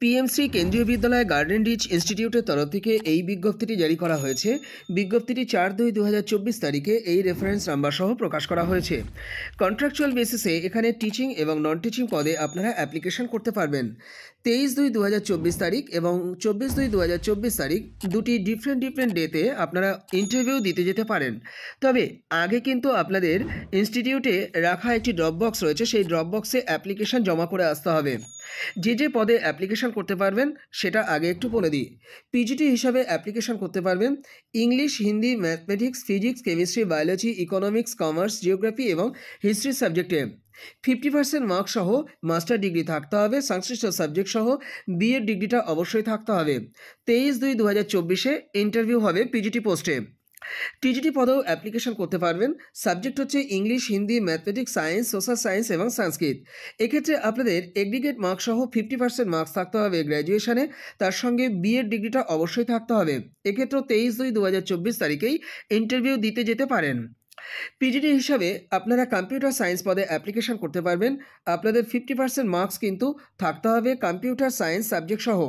PMC কেন্দ্রীয় বিদ্যালয় garden rich ইনস্টিটিউটের তরফ থেকে এই বিজ্ঞপ্তিটি জারি করা হয়েছে। বিজ্ঞপ্তিটি 4/2/2024 তারিখে এই রেফারেন্স নাম্বার সহ প্রকাশ করা হয়েছে। কন্ট্রাকচুয়াল বেসিসে এখানে টিচিং এবং নন টিচিং পদে আপনারা অ্যাপ্লিকেশন করতে পারবেন। 23/2/2024 তারিখ এবং 24/2/2024 তারিখ দুটি ডিফারেন্ট ডেতে আপনারা ইন্টারভিউ দিতে যেতে পারেন। তবে আগে কিন্তু আপনাদের ইনস্টিটিউটে রাখা একটি ড্রপ বক্স রয়েছে, সেই ড্রপ বক্সে অ্যাপ্লিকেশন জমা করে আসতে হবে। যে পদে অ্যাপ্লিকেশন করতে পারবেন সেটা আগে একটু বলে দিই। পিজিটি হিসাবে অ্যাপ্লিকেশন করতে পারবেন English, Hindi, mathematics, physics, chemistry, biology, economics, commerce, geography এবং হিস্ট্রি সাবজেক্টে 50% মার্কস সহ মাস্টার ডিগ্রি থাকতে হবে। সংশ্লিষ্ট সাবজেক্ট সহ বিএড ডিগ্রিটা অবশ্যই থাকতে হবে। 23/2/2024 ইন্টারভিউ হবে পিজিটি পোস্টে। টিজিটি পদেও অ্যাপ্লিকেশন করতে পারবেন। সাবজেক্ট হচ্ছে English, Hindi, mathematics, science, social science এবং সংস্কৃত। এক্ষেত্রে আপনাদের এগ্রিগেট মার্কস সহ 50% মার্কস থাকতে হবে গ্র্যাজুয়েশনে, তার সঙ্গে বিএড ডিগ্রিটা অবশ্যই থাকতে হবে। এক্ষেত্রেও 23/2/2024 তারিখেই ইন্টারভিউ দিতে যেতে পারেন। পিজিটি হিসাবে আপনারা কম্পিউটার সায়েন্স পদে অ্যাপ্লিকেশন করতে পারবেন। আপনাদের 50% মার্কস কিন্তু থাকতে হবে কম্পিউটার সায়েন্স সাবজেক্ট সহ।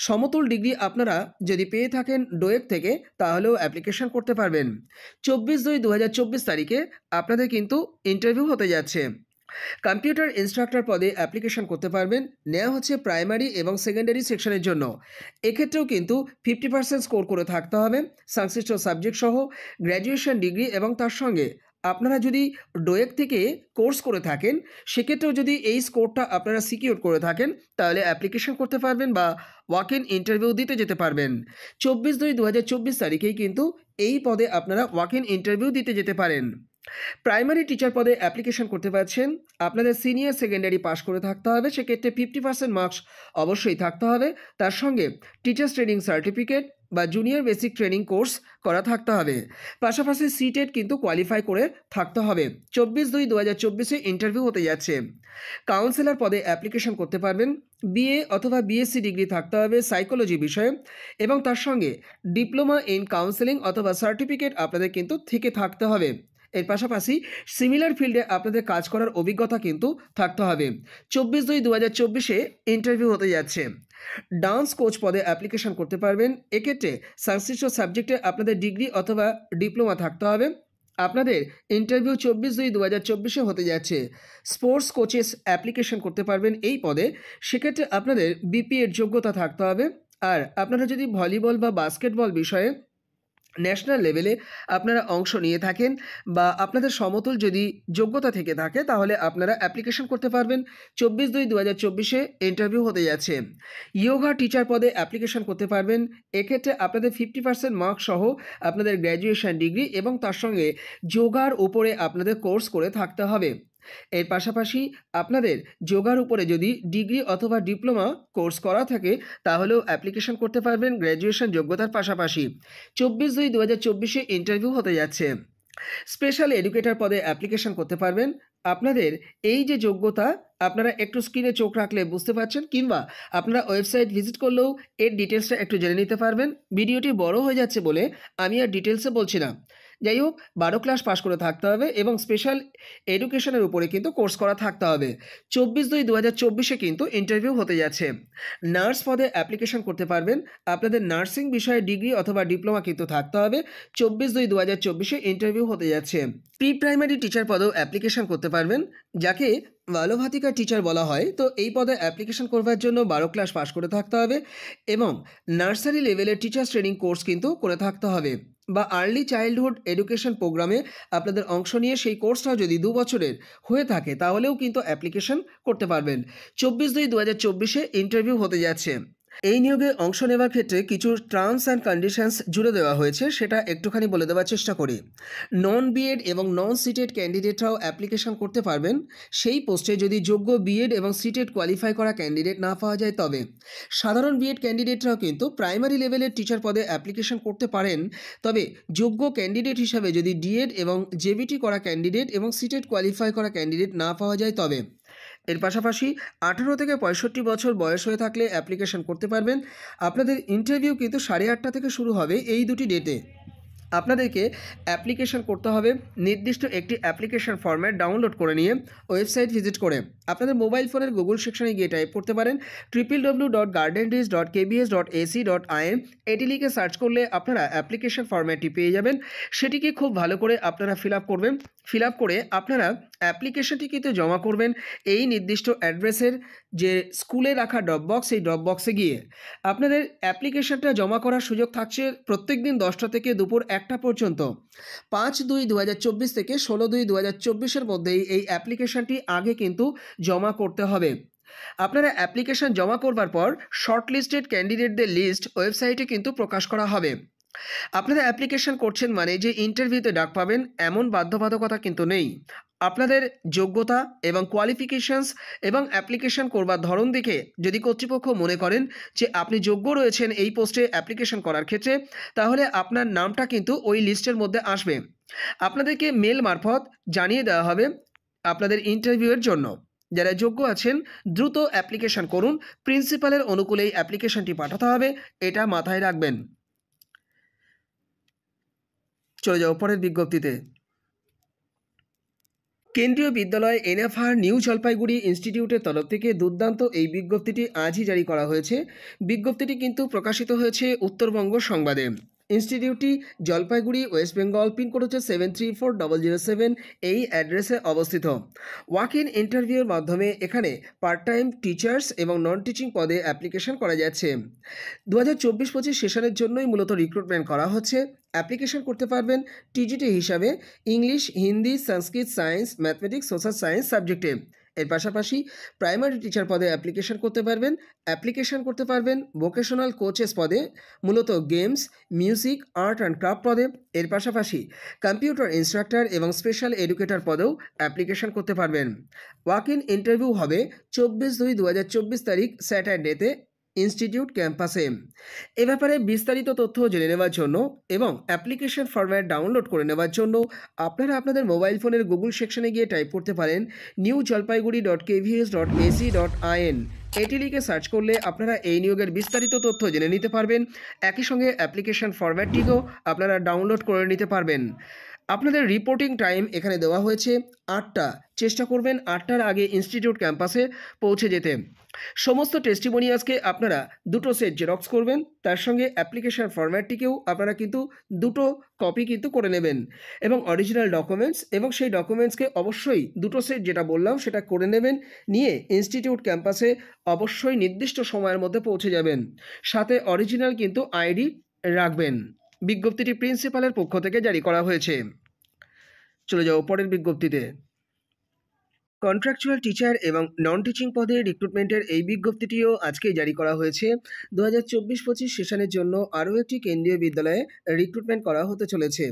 সমতুল ডিগ্রি আপনারা যদি পেয়ে থাকেন ডোয়েক থেকে তাহলেও অ্যাপ্লিকেশন করতে পারবেন। 24/2/2024 তারিখে আপনাদের কিন্তু ইন্টারভিউ হতে যাচ্ছে। কম্পিউটার ইনস্ট্রাক্টর পদে অ্যাপ্লিকেশন করতে পারবেন। নেওয়া হচ্ছে প্রাইমারি এবং সেকেন্ডারি সেকশনের জন্য। এক্ষেত্রেও কিন্তু 50% স্কোর করে থাকতে হবে সংশ্লিষ্ট সাবজেক্ট সহ, গ্র্যাজুয়েশন ডিগ্রি এবং তার সঙ্গে আপনারা যদি ডোয়েক থেকে কোর্স করে থাকেন সেক্ষেত্রেও যদি এই স্কোরটা আপনারা সিকিউর করে থাকেন তাহলে অ্যাপ্লিকেশন করতে পারবেন বা ওয়াক ইন ইন্টারভিউ দিতে যেতে পারবেন। 24/2/2024 তারিখেই কিন্তু এই পদে আপনারা ওয়াক ইন ইন্টারভিউ দিতে যেতে পারেন। প্রাইমারি টিচার পদে অ্যাপ্লিকেশন করতে পারছেন। আপনাদের সিনিয়র সেকেন্ডারি পাস করে থাকতে হবে, সেক্ষেত্রে 50% মার্কস অবশ্যই থাকতে হবে। তার সঙ্গে টিচার্স ট্রেনিং সার্টিফিকেট বা জুনিয়র বেসিক ট্রেনিং কোর্স করা থাকতে হবে। পাশাপাশি সিটেট কিন্তু কোয়ালিফাই করে থাকতে হবে। 24/2/2024 ইন্টারভিউ হতে যাচ্ছে। কাউন্সিলর পদে অ্যাপ্লিকেশন করতে পারবেন। বিএ অথবা বিএসসি ডিগ্রি থাকতে হবে সাইকোলজি বিষয়ে এবং তার সঙ্গে ডিপ্লোমা ইন কাউন্সেলিং অথবা সার্টিফিকেট আপনাদের কিন্তু থেকে থাকতে হবে। এর পাশাপাশি সিমিলার ফিল্ডে আপনাদের কাজ করার অভিজ্ঞতা কিন্তু থাকতে হবে। 24/2/2024 ইন্টারভিউ হতে যাচ্ছে। ডান্স কোচ পদে অ্যাপ্লিকেশন করতে পারবেন। এক্ষেত্রে সংশ্লিষ্ট সাবজেক্টে আপনাদের ডিগ্রি অথবা ডিপ্লোমা থাকতে হবে। আপনাদের ইন্টারভিউ 24/2/2024 হতে যাচ্ছে। স্পোর্টস কোচেস অ্যাপ্লিকেশন করতে পারবেন এই পদে। সেক্ষেত্রে আপনাদের বিপিএড যোগ্যতা থাকতে হবে। আর আপনারা যদি ভলিবল বা বাস্কেটবল বিষয়ে ন্যাশনাল লেভেলে আপনারা অংশ নিয়ে থাকেন বা আপনাদের সমতুল যদি যোগ্যতা থেকে থাকে তাহলে আপনারা অ্যাপ্লিকেশন করতে পারবেন। 24/2/2024 ইন্টারভিউ হতে যাচ্ছে। ইয়োগা টিচার পদে অ্যাপ্লিকেশন করতে পারবেন। এক্ষেত্রে আপনাদের 50% মার্কস সহ আপনাদের গ্র্যাজুয়েশন ডিগ্রি এবং তার সঙ্গে যোগার উপরে আপনাদের কোর্স করে থাকতে হবে। এর পাশাপাশি আপনাদের যোগার উপরে যদি ডিগ্রি অথবা ডিপ্লোমা কোর্স করা থাকে তাহলেও অ্যাপ্লিকেশন করতে পারবেন গ্র্যাজুয়েশন যোগ্যতার পাশাপাশি। 24/2/2024 ইন্টারভিউ হতে যাচ্ছে। স্পেশাল এডুকেটর পদে অ্যাপ্লিকেশন করতে পারবেন। আপনাদের এই যে যোগ্যতা আপনারা একটু স্ক্রিনে চোখ রাখলে বুঝতে পারছেন, কিংবা আপনারা ওয়েবসাইট ভিজিট করলেও এর ডিটেলসটা একটু জেনে নিতে পারবেন। ভিডিওটি বড় হয়ে যাচ্ছে বলে আমি আর ডিটেলসে বলছি না। যাই হোক, 12 ক্লাস পাস করে থাকতে হবে এবং স্পেশাল এডুকেশনের উপরে কিন্তু কোর্স করা থাকতে হবে। 24/2/2024 কিন্তু ইন্টারভিউ হতে যাচ্ছে। নার্স পদে অ্যাপ্লিকেশন করতে পারবেন। আপনাদের নার্সিং বিষয়ে ডিগ্রি অথবা ডিপ্লোমা কিন্তু থাকতে হবে। 24/2/2024 ইন্টারভিউ হতে যাচ্ছে। প্রি প্রাইমারি টিচার পদেও অ্যাপ্লিকেশন করতে পারবেন, যাকে বালভাতিকা টিচার বলা হয়। তো এই পদে অ্যাপ্লিকেশন করবার জন্য 12 ক্লাস পাস করে থাকতে হবে এবং নার্সারি লেভেলের টিচার্স ট্রেনিং কোর্স কিন্তু করে থাকতে হবে বা আর্লি চাইল্ডহুড এডুকেশন প্রোগ্রামে আপনাদের অংশ নিয়ে সেই কোর্সটাও যদি 2 বছরের হয়ে থাকে তাহলেও কিন্তু অ্যাপ্লিকেশন করতে পারবেন। 24/2/2024 ইন্টারভিউ হতে যাচ্ছে। এই নিয়োগে অংশ নেওয়ার ক্ষেত্রে কিছু টার্মস অ্যান্ড কন্ডিশনস জুড়ে দেওয়া হয়েছে, সেটা একটুখানি বলে দেওয়ার চেষ্টা করি। নন বিএড এবং নন সিটেড ক্যান্ডিডেটরাও অ্যাপ্লিকেশন করতে পারবেন। সেই পোস্টে যদি যোগ্য বিএড এবং সিটেড কোয়ালিফাই করা ক্যান্ডিডেট না পাওয়া যায় তবে সাধারণ বিএড ক্যান্ডিডেটরাও কিন্তু প্রাইমারি লেভেলের টিচার পদে অ্যাপ্লিকেশন করতে পারেন। তবে যোগ্য ক্যান্ডিডেট হিসাবে যদি ডিএড এবং জেবিটি করা ক্যান্ডিডেট এবং সিটেড কোয়ালিফাই করা ক্যান্ডিডেট না পাওয়া যায় তবে এর পাশাপাশি 18 থেকে 65 বছর বয়স হয়ে থাকলে অ্যাপ্লিকেশন করতে পারবেন। আপনাদের ইন্টারভিউ কিন্তু 8:30 থেকে শুরু হবে এই দুটি ডেটে। আপনাদেরকে অ্যাপ্লিকেশন করতে হবে নির্দিষ্ট একটি অ্যাপ্লিকেশন ফরম্যাট ডাউনলোড করে নিয়ে ওয়েবসাইট ভিজিট করে আপনাদের মোবাইল ফোনের গুগল সেকশনে গিয়ে টাইপ করতে পারেন www.guardianreach.kbs.ac.in। এটি লিখে সার্চ করলে আপনারা অ্যাপ্লিকেশন ফরম্যাটটি পেয়ে যাবেন। সেটিকে খুব ভালো করে আপনারা ফিল আপ করবেন। ফিল আপ করে আপনারা অ্যাপ্লিকেশনটি কিন্তু জমা করবেন এই নির্দিষ্ট অ্যাড্রেসের যে স্কুলে রাখা ড্রপ বক্স, সেই ড্রপ বক্সে গিয়ে আপনাদের অ্যাপ্লিকেশনটা জমা করার সুযোগ থাকছে প্রত্যেক দিন 10টা থেকে দুপুর 1টা পর্যন্ত। 5/2/2024 থেকে 16/2/2024 মধ্যেই এই অ্যাপ্লিকেশনটি আগে কিন্তু জমা করতে হবে। আপনারা অ্যাপ্লিকেশন জমা করবার পর শর্টলিস্টেড ক্যান্ডিডেটদের লিস্ট ওয়েবসাইটে কিন্তু প্রকাশ করা হবে। আপনারা অ্যাপ্লিকেশন করছেন মানে যে ইন্টারভিউতে ডাক পাবেন এমন বাধ্যবাধকতা কিন্তু নেই। আপনাদের যোগ্যতা এবং কোয়ালিফিকেশনস এবং অ্যাপ্লিকেশন করবার ধরন দেখে যদি কর্তৃপক্ষ মনে করেন যে আপনি যোগ্য রয়েছেন এই পোস্টে অ্যাপ্লিকেশন করার ক্ষেত্রে, তাহলে আপনার নামটা কিন্তু ওই লিস্টের মধ্যে আসবে। আপনাদেরকে মেল মারফত জানিয়ে দেওয়া হবে আপনাদের ইন্টারভিউয়ের জন্য। যারা যোগ্য আছেন দ্রুত অ্যাপ্লিকেশন করুন। প্রিন্সিপালের অনুকূলেই অ্যাপ্লিকেশনটি পাঠাতে হবে, এটা মাথায় রাখবেন। চলে যাও পরের বিজ্ঞপ্তিতে। কেন্দ্রীয় বিদ্যালয় এনএফআর নিউ জলপাইগুড়ি ইনস্টিটিউটের তরফ থেকে দুর্দান্ত এই বিজ্ঞপ্তিটি আজই জারি করা হয়েছে। বিজ্ঞপ্তিটি কিন্তু প্রকাশিত হয়েছে উত্তরবঙ্গ সংবাদে। ইনস্টিটিউটটি জলপাইগুড়ি ওয়েস্ট বেঙ্গল, পিনকোড হচ্ছে 734007, এই অ্যাড্রেসে অবস্থিত। ওয়াক ইন ইন্টারভিউর মাধ্যমে এখানে পার্ট টাইম টিচার্স এবং নন টিচিং পদে অ্যাপ্লিকেশন করা যাচ্ছে। 2024-25 সেশনের জন্যই মূলত রিক্রুটমেন্ট করা হচ্ছে। অ্যাপ্লিকেশন করতে পারবেন টিজিটি হিসাবে ইংলিশ, হিন্দি, সংস্কৃত, সায়েন্স, ম্যাথমেটিক্স, সোশ্যাল সায়েন্স সাবজেক্টে। এর পাশাপাশি প্রাইমারি টিচার পদে অ্যাপ্লিকেশন করতে পারবেন ভোকেশনাল কোচেস পদে, মূলত games, music, art and craft পদে। এর পাশাপাশি কম্পিউটার ইনস্ট্রাক্টর এবং স্পেশাল এডুকেটর পদেও অ্যাপ্লিকেশন করতে পারবেন। ওয়াক ইন ইন্টারভিউ হবে 24/2/2024 তারিখ স্যাটারডেতে ইনস্টিটিউট ক্যাম্পাসে। এ ব্যাপারে বিস্তারিত তথ্য জেনে নেওয়ার জন্য এবং অ্যাপ্লিকেশন ফরম্যাট ডাউনলোড করে নেওয়ার জন্য আপনারা আপনাদের মোবাইল ফোনের গুগল সেকশনে গিয়ে টাইপ করতে পারেন newjalpaiguri.kvs.ac.in। এটি লিখে সার্চ করলে আপনারা এই নিয়োগের বিস্তারিত তথ্য জেনে নিতে পারবেন। একই সঙ্গে অ্যাপ্লিকেশন ফরম্যাটটিকেও আপনারা ডাউনলোড করে নিতে পারবেন। আপনাদের রিপোর্টিং টাইম এখানে দেওয়া হয়েছে 8টা। চেষ্টা করবেন 8টার আগে ইনস্টিটিউট ক্যাম্পাসে পৌঁছে যেতে। সমস্ত টেস্টিমোনিয়ালসকে আপনারা 2টো সেট জেরক্স করবেন, তার সঙ্গে অ্যাপ্লিকেশন ফরম্যাটটিকেও আপনারা কিন্তু 2টো কপি কিন্তু করে নেবেন এবং অরিজিনাল ডকুমেন্টস, এবং সেই ডকুমেন্টসকে অবশ্যই 2টো সেট যেটা বললাম সেটা করে নেবেন। নিয়ে ইনস্টিটিউট ক্যাম্পাসে অবশ্যই নির্দিষ্ট সময়ের মধ্যে পৌঁছে যাবেন। সাথে অরিজিনাল কিন্তু আইডি রাখবেন। বিজ্ঞপ্তিটি প্রিন্সিপালের পক্ষ থেকে জারি করা হয়েছে। চলে যাও পরের বিজ্ঞপ্তিতে। কন্ট্রাকচুয়াল টিচার এবং নন টিচিং পদে রিক্রুটমেন্টের এই বিজ্ঞপ্তিটিও আজকেই জারি করা হয়েছে। 2024-25 সেশনের জন্য আরও একটি কেন্দ্রীয় বিদ্যালয়ে রিক্রুটমেন্ট করা হতে চলেছে।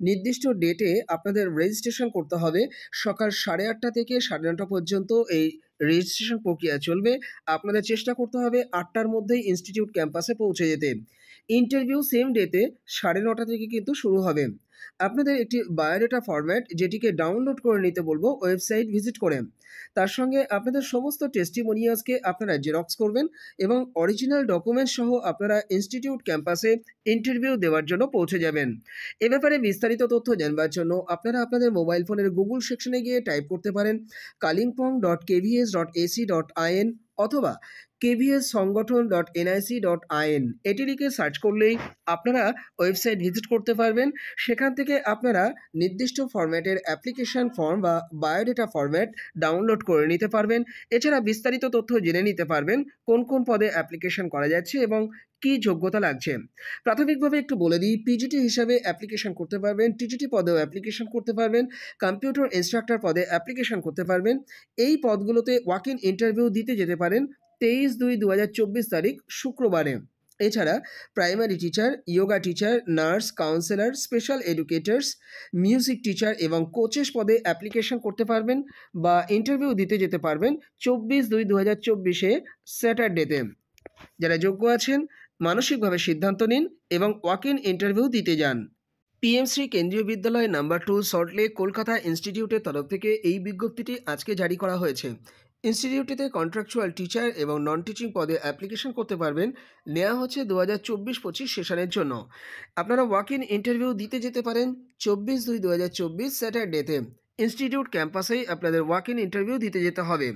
নির্দিষ্ট ডেটে আপনাদের রেজিস্ট্রেশন করতে হবে। সকাল 8:30 থেকে 9:30 পর্যন্ত এই রেজিস্ট্রেশন প্রক্রিয়া চলবে। আপনাদের চেষ্টা করতে হবে 8টার মধ্যেই ইনস্টিটিউট ক্যাম্পাসে পৌঁছে যেতে। ইন্টারভিউ সেম ডেতে 9:30 থেকে কিন্তু শুরু হবে। আপনাদের একটি বায়োডাটা ফরম্যাট যেটিকে ডাউনলোড করে নিতে বলবো ওয়েবসাইট ভিজিট করে। তার সঙ্গে আপনাদের সমস্ত টেস্টিমোনিয়ালসকে আপনারা জেরক্স করবেন এবং অরিজিনাল ডকুমেন্টস সহ আপনারা ইনস্টিটিউট ক্যাম্পাসে ইন্টারভিউ দেওয়ার জন্য পৌঁছে যাবেন। এ ব্যাপারে বিস্তারিত তথ্য জানবার জন্য আপনারা আপনাদের মোবাইল ফোনের গুগল সেকশনে গিয়ে টাইপ করতে পারেন kalimpong.kvs.ac.in অথবা kvssongothan.nic.in। এটি লিখে সার্চ করলেই আপনারা ওয়েবসাইট ভিজিট করতে পারবেন। সেখান থেকে আপনারা নির্দিষ্ট ফরম্যাটের অ্যাপ্লিকেশন ফর্ম বা বায়োডাটা ফরম্যাট ডাউনলোড করে নিতে পারবেন। এছাড়া বিস্তারিত তথ্য জেনে নিতে পারবেন কোন কোন পদে অ্যাপ্লিকেশন করা যাচ্ছে এবং কী যোগ্যতা লাগছে। প্রাথমিকভাবে একটু বলে দিই, পিজিটি হিসাবে অ্যাপ্লিকেশন করতে পারবেন, টিজিটি পদেও অ্যাপ্লিকেশন করতে পারবেন, কম্পিউটার ইনস্ট্রাক্টর পদে অ্যাপ্লিকেশন করতে পারবেন। এই পদগুলোতে ওয়াক ইন ইন্টারভিউ দিতে যেতে পারেন 23/2/2024 তারিখ শুক্রবারে। এছাড়া primary teacher, yoga teacher, nurse, counsellor, special educators, music teacher এবং কোচেস পদে অ্যাপ্লিকেশন করতে পারবেন বা ইন্টারভিউ দিতে যেতে পারবেন 24/2/2024 স্যাটারডেতে। যারা যোগ্য আছেন মানসিকভাবে সিদ্ধান্ত নিন এবং ওয়াক ইন ইন্টারভিউ দিতে যান। পিএমসি কেন্দ্রীয় বিদ্যালয় নাম্বার 2 সল্টলেক কলকাতা ইনস্টিটিউটের তরফ থেকে এই বিজ্ঞপ্তিটি আজকে জারি করা হয়েছে। ইনস্টিটিউটটিতে কন্ট্রাকচুয়াল টিচার এবং নন টিচিং পদে অ্যাপ্লিকেশন করতে পারবেন। নেওয়া হচ্ছে 2024-25 সেশনের জন্য। আপনারা ওয়াক ইন ইন্টারভিউ দিতে যেতে পারেন 24/2/2024 স্যাটারডেতে। ইনস্টিটিউট ক্যাম্পাসেই আপনাদের ওয়াক ইন ইন্টারভিউ দিতে যেতে হবে।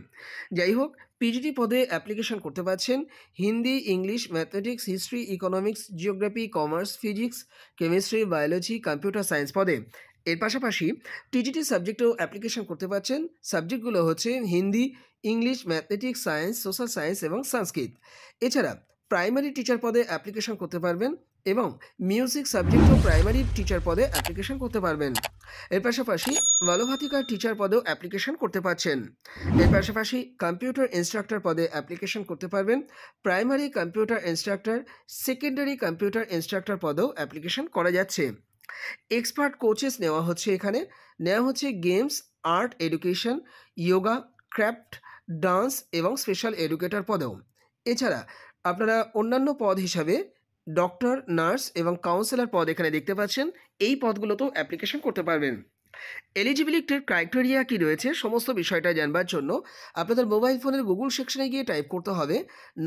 যাই হোক, পিজিটি পদে অ্যাপ্লিকেশন করতে পারছেন Hindi, English, mathematics, history, economics, geography, commerce, physics, chemistry, biology, computer science পদে। এর পাশাপাশি টিজিটি সাবজেক্টেও অ্যাপ্লিকেশন করতে পারছেন। সাবজেক্টগুলো হচ্ছে Hindi, English, mathematics, science, social science এবং সংস্কৃত। এছাড়া প্রাইমারি টিচার পদে অ্যাপ্লিকেশন করতে পারবেন এবং মিউজিক সাবজেক্টেও প্রাইমারি টিচার পদে অ্যাপ্লিকেশন করতে পারবেন। এর পাশাপাশি মালবাধিকার টিচার পদেও অ্যাপ্লিকেশন করতে পারছেন। এর পাশাপাশি কম্পিউটার ইনস্ট্রাক্টর পদে অ্যাপ্লিকেশন করতে পারবেন। Primary computer instructor, secondary computer instructor পদেও অ্যাপ্লিকেশন করা যাচ্ছে। এক্সপার্ট কোচেস নেওয়া হচ্ছে। এখানে নেওয়া হচ্ছে games, art education, yoga, craft, dance এবং স্পেশাল এডুকেটর পদেও। এছাড়া আপনারা অন্যান্য পদ হিসাবে ডক্টর, নার্স এবং কাউন্সেলর পদ এখানে দেখতে পাচ্ছেন। এই পদগুলোতেও অ্যাপ্লিকেশন করতে পারবেন। এলিজিবিলিটির ক্রাইটেরিয়া কী রয়েছে সমস্ত বিষয়টা জানবার জন্য আপনাদের মোবাইল ফোনের গুগল সেকশনে গিয়ে টাইপ করতে হবে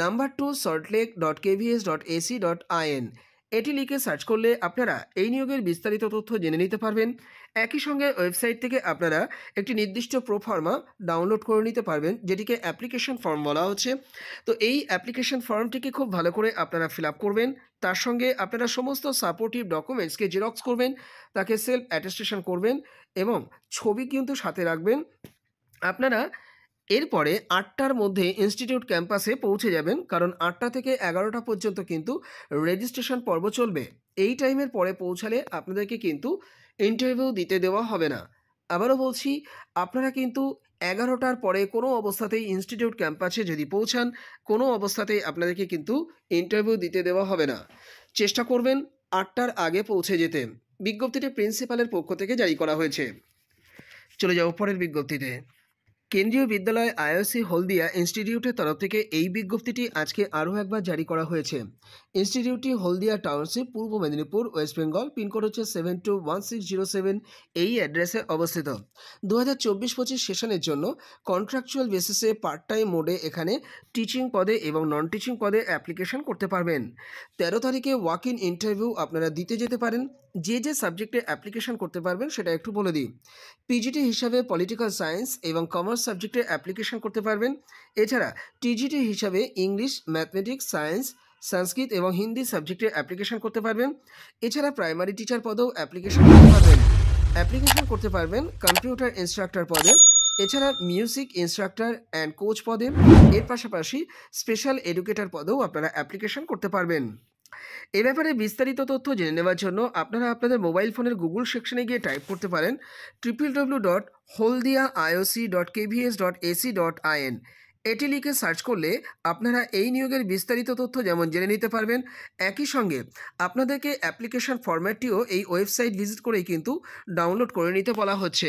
নাম্বার 2 saltlake.kvs.ac.in। এটি লিখে সার্চ করলে আপনারা এই নিয়োগের বিস্তারিত তথ্য জেনে নিতে পারবেন। একই সঙ্গে ওয়েবসাইট থেকে আপনারা একটি নির্দিষ্ট প্রোফর্মা ডাউনলোড করে নিতে পারবেন, যেটিকে অ্যাপ্লিকেশন ফর্ম বলা হচ্ছে। তো এই অ্যাপ্লিকেশন ফর্মটিকে খুব ভালো করে আপনারা ফিল আপ করবেন। তার সঙ্গে আপনারা সমস্ত সাপোর্টিভ ডকুমেন্টসকে জেরক্স করবেন, তাকে সেলফ অ্যাটেস্টেশন করবেন এবং ছবি কিন্তু সাথে রাখবেন। আপনারা এরপরে 8টার মধ্যে ইনস্টিটিউট ক্যাম্পাসে পৌঁছে যাবেন, কারণ 8টা থেকে 11টা পর্যন্ত কিন্তু রেজিস্ট্রেশন পর্ব চলবে। এই টাইমের পরে পৌঁছালে আপনাদেরকে কিন্তু ইন্টারভিউ দিতে দেওয়া হবে না। আবারও বলছি, আপনারা কিন্তু 11টার পরে কোনো অবস্থাতেই ইনস্টিটিউট ক্যাম্পাসে যদি পৌঁছান, কোনো অবস্থাতেই আপনাদেরকে কিন্তু ইন্টারভিউ দিতে দেওয়া হবে না। চেষ্টা করবেন 8টার আগে পৌঁছে যেতে। বিজ্ঞপ্তিটি প্রিন্সিপালের পক্ষ থেকে জারি করা হয়েছে। চলে যাও পরের বিজ্ঞপ্তিতে। কেন্দ্রীয় বিদ্যালয় আইওসি হলদিয়া ইনস্টিটিউটের তরফ থেকে এই বিজ্ঞপ্তিটি আজকে আরও একবার জারি করা হয়েছে। ইনস্টিটিউটটি হলদিয়া টাউনশিপ, পূর্ব মেদিনীপুর, ওয়েস্ট বেঙ্গল। পিনকোড হচ্ছে 721607। এই অ্যাড্রেসে অবস্থিত। 2024-25 সেশনের জন্য কন্ট্রাকচুয়াল বেসিসে পার্ট টাইম মোডে এখানে টিচিং পদে এবং নন টিচিং পদে অ্যাপ্লিকেশন করতে পারবেন। 13 তারিখে ওয়াক ইন ইন্টারভিউ আপনারা দিতে যেতে পারেন। যে যে সাবজেক্টে অ্যাপ্লিকেশন করতে পারবেন সেটা একটু বলে দিই। পিজিটি হিসাবে পলিটিক্যাল সায়েন্স এবং কমার্স সাবজেক্টে অ্যাপ্লিকেশন করতে পারবেন। এছাড়া টিজিটি হিসাবে ইংলিশ, ম্যাথমেটিক্স, সায়েন্স, সংস্কৃত এবং হিন্দি সাবজেক্টে অ্যাপ্লিকেশন করতে পারবেন। এছাড়া প্রাইমারি টিচার পদেও অ্যাপ্লিকেশন করতে পারবেন। অ্যাপ্লিকেশন করতে পারবেন কম্পিউটার ইনস্ট্রাক্টর পদে, এছাড়া মিউজিক ইনস্ট্রাক্টর অ্যান্ড কোচ পদে। এর পাশাপাশি স্পেশাল এডুকেটর পদেও আপনারা অ্যাপ্লিকেশন করতে পারবেন। এ ব্যাপারে বিস্তারিত তথ্য জেনে নেওয়ার জন্য আপনারা আপনাদের মোবাইল ফোনের গুগল সেকশনে গিয়ে টাইপ করতে পারেন www.holdiaiockws.ac.in। এটি লিখে সার্চ করলে আপনারা এই নিয়োগের বিস্তারিত তথ্য যেমন জেনে নিতে পারবেন, একই সঙ্গে আপনাদেরকে অ্যাপ্লিকেশন ফরম্যাটটিও এই ওয়েবসাইট ভিজিট করেই কিন্তু ডাউনলোড করে নিতে বলা হচ্ছে।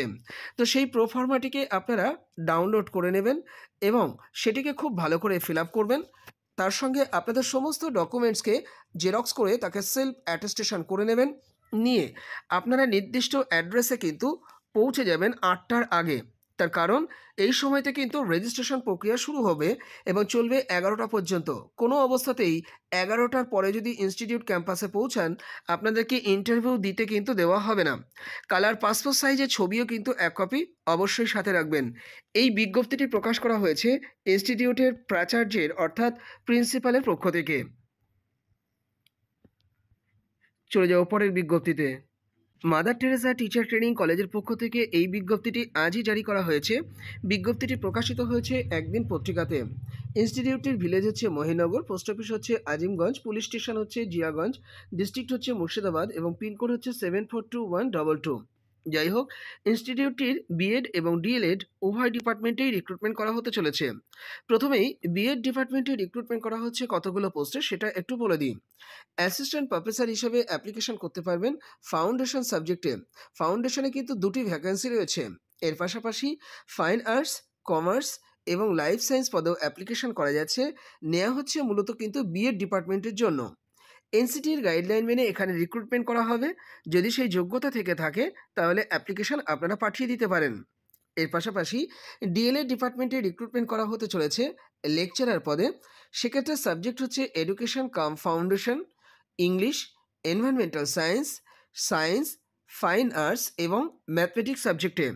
তো সেই প্রোফর্মাটিকে আপনারা ডাউনলোড করে নেবেন এবং সেটিকে খুব ভালো করে ফিল আপ করবেন। তার সঙ্গে আপনাদের সমস্ত ডকুমেন্টসকে জেরক্স করে তাকে সেলফ অ্যাটেস্টেশন করে নেবেন। নিয়ে আপনারা নির্দিষ্ট অ্যাড্রেসে কিন্তু পৌঁছে যাবেন 8টার আগে। তার কারণ এই সময়তে কিন্তু রেজিস্ট্রেশন প্রক্রিয়া শুরু হবে এবং চলবে 11টা পর্যন্ত। কোনো অবস্থাতেই 11টার পরে যদি ইনস্টিটিউট ক্যাম্পাসে পৌঁছান আপনাদেরকে ইন্টারভিউ দিতে কিন্তু দেওয়া হবে না। কালার পাসপোর্ট সাইজের ছবিও কিন্তু 1 কপি অবশ্যই সাথে রাখবেন। এই বিজ্ঞপ্তিটি প্রকাশ করা হয়েছে ইনস্টিটিউটের প্রাচার্যের অর্থাৎ প্রিন্সিপালের পক্ষ থেকে। চলে যাও পরের বিজ্ঞপ্তিতে। মাদার টেরেসা টিচার ট্রেনিং কলেজের পক্ষ থেকে এই বিজ্ঞপ্তিটি আজই জারি করা হয়েছে। বিজ্ঞপ্তিটি প্রকাশিত হয়েছে একদিন পত্রিকাতে। ইনস্টিটিউটটির ভিলেজ হচ্ছে মহিনগর, পোস্ট অফিস হচ্ছে আজিমগঞ্জ, পুলিশ স্টেশন হচ্ছে জিয়াগঞ্জ, ডিস্ট্রিক্ট হচ্ছে মুর্শিদাবাদ এবং পিনকোড হচ্ছে 742122। যাই হোক, ইনস্টিটিউটটির বিএড এবং ডিএলএড উভয় ডিপার্টমেন্টেই রিক্রুটমেন্ট করা হতে চলেছে। প্রথমেই বিএড ডিপার্টমেন্টে রিক্রুটমেন্ট করা হচ্ছে কতগুলো পোস্টে সেটা একটু বলে দিই। অ্যাসিস্ট্যান্ট প্রফেসর হিসেবে অ্যাপ্লিকেশন করতে পারবেন ফাউন্ডেশন সাবজেক্টে। ফাউন্ডেশনে কিন্তু দুটি ভ্যাকেন্সি রয়েছে। এর পাশাপাশি ফাইন আর্টস, কমার্স এবং লাইফ সায়েন্স পদেও অ্যাপ্লিকেশন করা যাচ্ছে। নেওয়া হচ্ছে মূলত কিন্তু বিএড ডিপার্টমেন্টের জন্য। এনসিটির গাইডলাইন মেনে এখানে রিক্রুটমেন্ট করা হবে। যদি সেই যোগ্যতা থেকে থাকে তাহলে অ্যাপ্লিকেশন আপনারা পাঠিয়ে দিতে পারেন। এর পাশাপাশি ডিএলএড ডিপার্টমেন্টে রিক্রুটমেন্ট করা হতে চলেছে লেকচারার পদে। সেক্ষেত্রে সাবজেক্ট হচ্ছে education cum foundation, English, environmental science, science, fine arts এবং ম্যাথমেটিক্স সাবজেক্টে।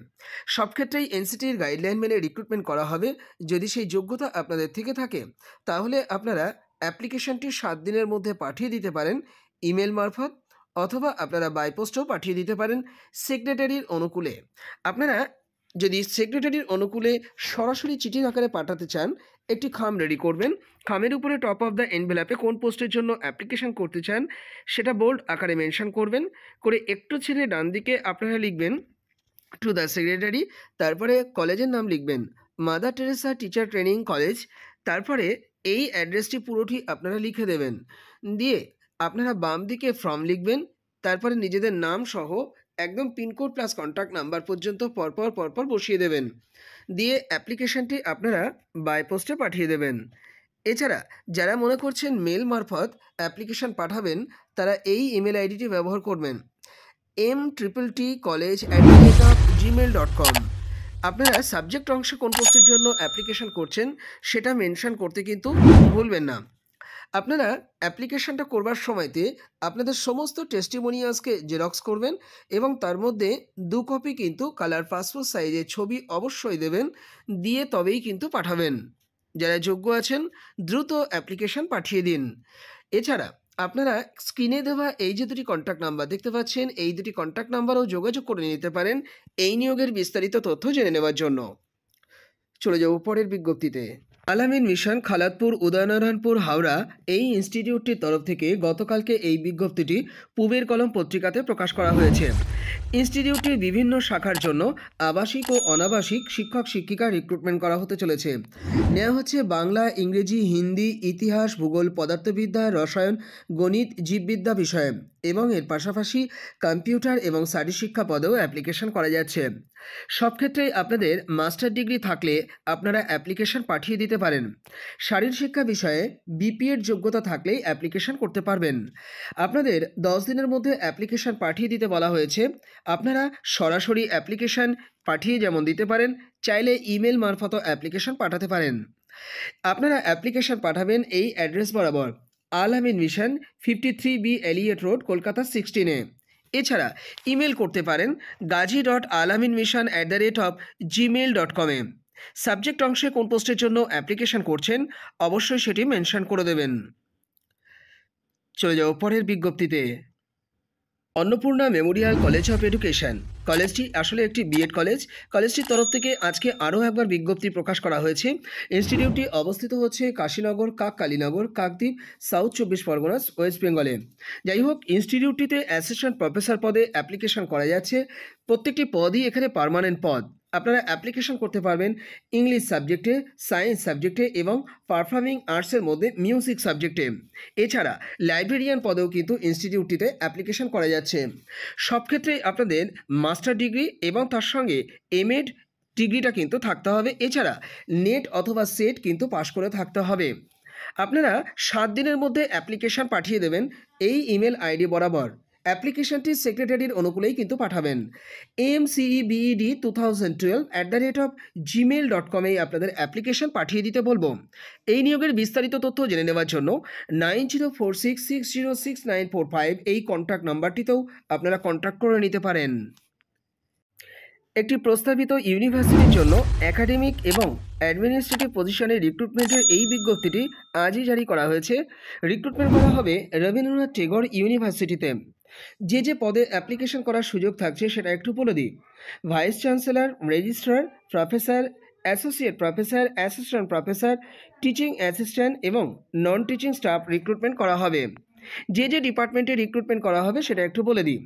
সব ক্ষেত্রেই এনসিটির গাইডলাইন মেনে রিক্রুটমেন্ট করা হবে। যদি সেই যোগ্যতা আপনাদের থেকে থাকে তাহলে আপনারা অ্যাপ্লিকেশনটি 7 দিনের মধ্যে পাঠিয়ে দিতে পারেন ইমেল মারফত, অথবা আপনারা বাই পোস্টও পাঠিয়ে দিতে পারেন সেক্রেটারির অনুকূলে। আপনারা যদি সেক্রেটারির অনুকূলে সরাসরি চিঠির আকারে পাঠাতে চান, একটি খাম রেডি করবেন। খামের উপরে টপ অফ দ্য এনভেলপে কোন পোস্টের জন্য অ্যাপ্লিকেশন করতে চান সেটা বোল্ড আকারে মেনশন করবেন। করে একটু ছেড়ে ডান দিকে আপনারা লিখবেন টু দ্য সেক্রেটারি, তারপরে কলেজের নাম লিখবেন mother Teresa teacher training college. তারপরে এই অ্যাড্রেসটি পুরোটি আপনারা লিখে দেবেন। দিয়ে আপনারা বাম দিকে ফর্ম লিখবেন। তারপরে নিজেদের নাম সহ একদম পিনকোড প্লাস কন্ট্যাক্ট নাম্বার পর্যন্ত পরপর বসিয়ে দেবেন। দিয়ে অ্যাপ্লিকেশনটি আপনারা বাই পোস্টে পাঠিয়ে দেবেন। এছাড়া যারা মনে করছেন মেল মারফত অ্যাপ্লিকেশন পাঠাবেন তারা এই ইমেল আইডিটি ব্যবহার করবেন mttcollege@gmail.com। আপনারা সাবজেক্ট অংশে কোন পোস্টের জন্য অ্যাপ্লিকেশন করছেন সেটা মেনশন করতে কিন্তু ভুলবেন না। আপনারা অ্যাপ্লিকেশনটা করবার সময়তে আপনাদের সমস্ত টেস্টিমোনিয়ালসকে জেরক্স করবেন এবং তার মধ্যে 2 কপি কিন্তু কালার পাসপোর্ট সাইজের ছবি অবশ্যই দেবেন। দিয়ে তবেই কিন্তু পাঠাবেন। যারা যোগ্য আছেন দ্রুত অ্যাপ্লিকেশন পাঠিয়ে দিন। এছাড়া আপনারা স্ক্রিনে দেওয়া এই যে দুটি কন্ট্যাক্ট নাম্বার দেখতে পাচ্ছেন, এই দুটি কন্ট্যাক্ট নাম্বারও যোগাযোগ করে নিতে পারেন এই নিয়োগের বিস্তারিত তথ্য জেনে নেওয়ার জন্য। চলে যাব পরের বিজ্ঞপ্তিতে। আলামিন মিশন খালাদপুর উদয়নারায়ণপুর হাওড়া এই ইনস্টিটিউটটির তরফ থেকে গতকালকে এই বিজ্ঞপ্তিটি পূবের কলম পত্রিকাতে প্রকাশ করা হয়েছে। ইনস্টিটিউটটির বিভিন্ন শাখার জন্য আবাসিক ও অনাবাসিক শিক্ষক শিক্ষিকা রিক্রুটমেন্ট করা হতে চলেছে। নেওয়া হচ্ছে বাংলা, ইংরেজি, হিন্দি, ইতিহাস, ভূগোল, পদার্থবিদ্যা, রসায়ন, গণিত, জীববিদ্যা বিষয়ে এবং এর পাশাপাশি কম্পিউটার এবং শারীরশিক্ষা পদেও অ্যাপ্লিকেশন করা যাচ্ছে। সব ক্ষেত্রেই আপনাদের মাস্টার ডিগ্রি থাকলে আপনারা অ্যাপ্লিকেশন পাঠিয়ে দিতে পারেন। শারীরশিক্ষা বিষয়ে বিপিএড যোগ্যতা থাকলেই অ্যাপ্লিকেশন করতে পারবেন। আপনাদের 10 দিনের মধ্যে অ্যাপ্লিকেশন পাঠিয়ে দিতে বলা হয়েছে। আপনারা সরাসরি অ্যাপ্লিকেশন পাঠিয়ে যেমন দিতে পারেন, চাইলে ইমেল মারফতও অ্যাপ্লিকেশন পাঠাতে পারেন। আপনারা অ্যাপ্লিকেশন পাঠাবেন এই অ্যাড্রেস বরাবর Al-Ameen mission 53B Elliot road, Kolkata 16-এ। এছাড়া ইমেল করতে পারেন gaji.alaminmission@gmail.com-এ। সাবজেক্ট অংশে কোন পোস্টের জন্য অ্যাপ্লিকেশন করছেন অবশ্যই সেটি মেনশন করে দেবেন। চলে যাও পরের বিজ্ঞপ্তিতে। Annapurna Memorial college of education কলেজটি আসলে একটি বিএড কলেজ। কলেজটির তরফ থেকে আজকে আরও একবার বিজ্ঞপ্তি প্রকাশ করা হয়েছে। ইনস্টিটিউটটি অবস্থিত হচ্ছে কাশীনগর, কাককালীনগর, কাকদ্বীপ, সাউথ 24 পরগনাস, ওয়েস্ট বেঙ্গলে। যাই হোক, ইনস্টিটিউটটিতে অ্যাসিস্ট্যান্ট প্রফেসর পদে অ্যাপ্লিকেশন করা যাচ্ছে। প্রত্যেকটি পদই এখানে পার্মানেন্ট পদ। আপনারা অ্যাপ্লিকেশন করতে পারবেন ইংলিশ সাবজেক্টে, সায়েন্স সাবজেক্টে এবং পারফর্মিং আর্টসের মধ্যে মিউজিক সাবজেক্টে। এছাড়া লাইব্রেরিয়ান পদেও কিন্তু ইনস্টিটিউটটিতে অ্যাপ্লিকেশন করা যাচ্ছে। সব ক্ষেত্রেই আপনাদের মাস্টার ডিগ্রি এবং তার সঙ্গে এমএড ডিগ্রিটা কিন্তু থাকতে হবে। এছাড়া নেট অথবা সেট কিন্তু পাশ করে থাকতে হবে। আপনারা 7 দিনের মধ্যে অ্যাপ্লিকেশন পাঠিয়ে দেবেন এই ইমেল আইডি বরাবর। অ্যাপ্লিকেশনটি সেক্রেটারির অনুকূলেই কিন্তু পাঠাবেন। amcebed2012@gmail.com-এ আপনাদের অ্যাপ্লিকেশন পাঠিয়ে দিতে বলবো। এই নিয়োগের বিস্তারিত তথ্য জেনে নেওয়ার জন্য 9046606945 এই কন্ট্যাক্ট নাম্বারটিতেও আপনারা কন্ট্যাক্ট করে নিতে পারেন। একটি প্রস্তাবিত ইউনিভার্সিটির জন্য একাডেমিক এবং অ্যাডমিনিস্ট্রেটিভ পজিশনে রিক্রুটমেন্টের এই বিজ্ঞপ্তিটি আজই জারি করা হয়েছে। রিক্রুটমেন্ট করা হবে রবীন্দ্রনাথ টেগোর ইউনিভার্সিটিতে। যে পদে অ্যাপ্লিকেশন করার সুযোগ থাকছে সেটা একটু বলে দিই। Vice chancellor, registrar, professor, associate professor, assistant professor, teaching assistant এবং নন টিচিং স্টাফ রিক্রুটমেন্ট করা হবে। যে ডিপার্টমেন্টে রিক্রুটমেন্ট করা হবে সেটা একটু বলে দিই।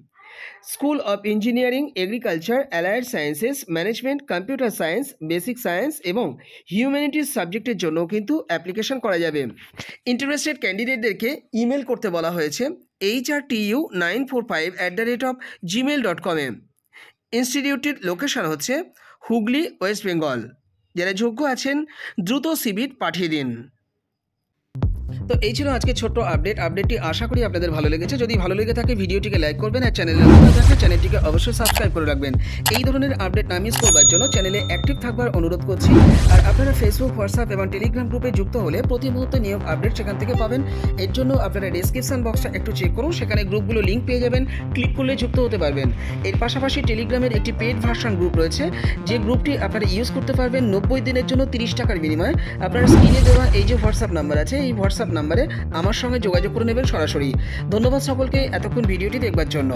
School of engineering, agriculture, allied sciences, management, computer science, basic science এবং হিউম্যানিটিস সাবজেক্টের জন্য কিন্তু অ্যাপ্লিকেশন করা যাবে। ইন্টারেস্টেড ক্যান্ডিডেটদেরকে ইমেল করতে বলা হয়েছে hrtu945@gmail.com এ। ইনস্টিটিউটের লোকেশন হচ্ছে হুগলি, ওয়েস্ট বেঙ্গল। যারা যোগ্য আছেন দ্রুত সিভি পাঠিয়ে দিন। তো এই ছিল আজকে ছোট্ট আপডেটটি আশা করি আপনাদের ভালো লেগেছে। যদি ভালো লেগে থাকে ভিডিওটিকে লাইক করবেন, আর চ্যানেলে নতুন থাকলে চ্যানেলটিকে অবশ্যই সাবস্ক্রাইব করে রাখবেন। এই ধরনের আপডেট না মিস করবার জন্য চ্যানেলে অ্যাক্টিভ থাকবার অনুরোধ করছি। আর আপনারা ফেসবুক, হোয়াটসঅ্যাপ এবং টেলিগ্রাম গ্রুপে যুক্ত হলে প্রতি মুহূর্তে নিয়োগ আপডেট সেখান থেকে পাবেন। এর জন্য আপনারা ডেসক্রিপশন বক্সটা একটু চেক করুন, সেখানে গ্রুপগুলো লিঙ্ক পেয়ে যাবেন, ক্লিক করলে যুক্ত হতে পারবেন। এর পাশাপাশি টেলিগ্রামের একটি পেড ভার্সন গ্রুপ রয়েছে, যে গ্রুপটি আপনারা ইউজ করতে পারবেন 90 দিনের জন্য 30 টাকার বিনিময়ে। আপনারা স্ক্রিনে দেওয়া এই যে হোয়াটসঅ্যাপ নাম্বার আছে, এই হোয়াটসঅ্যাপ নাম্বারে আমার সঙ্গে যোগাযোগ করে নেবেন সরাসরি। ধন্যবাদ সকলকে এতক্ষণ ভিডিওটি দেখবার জন্য।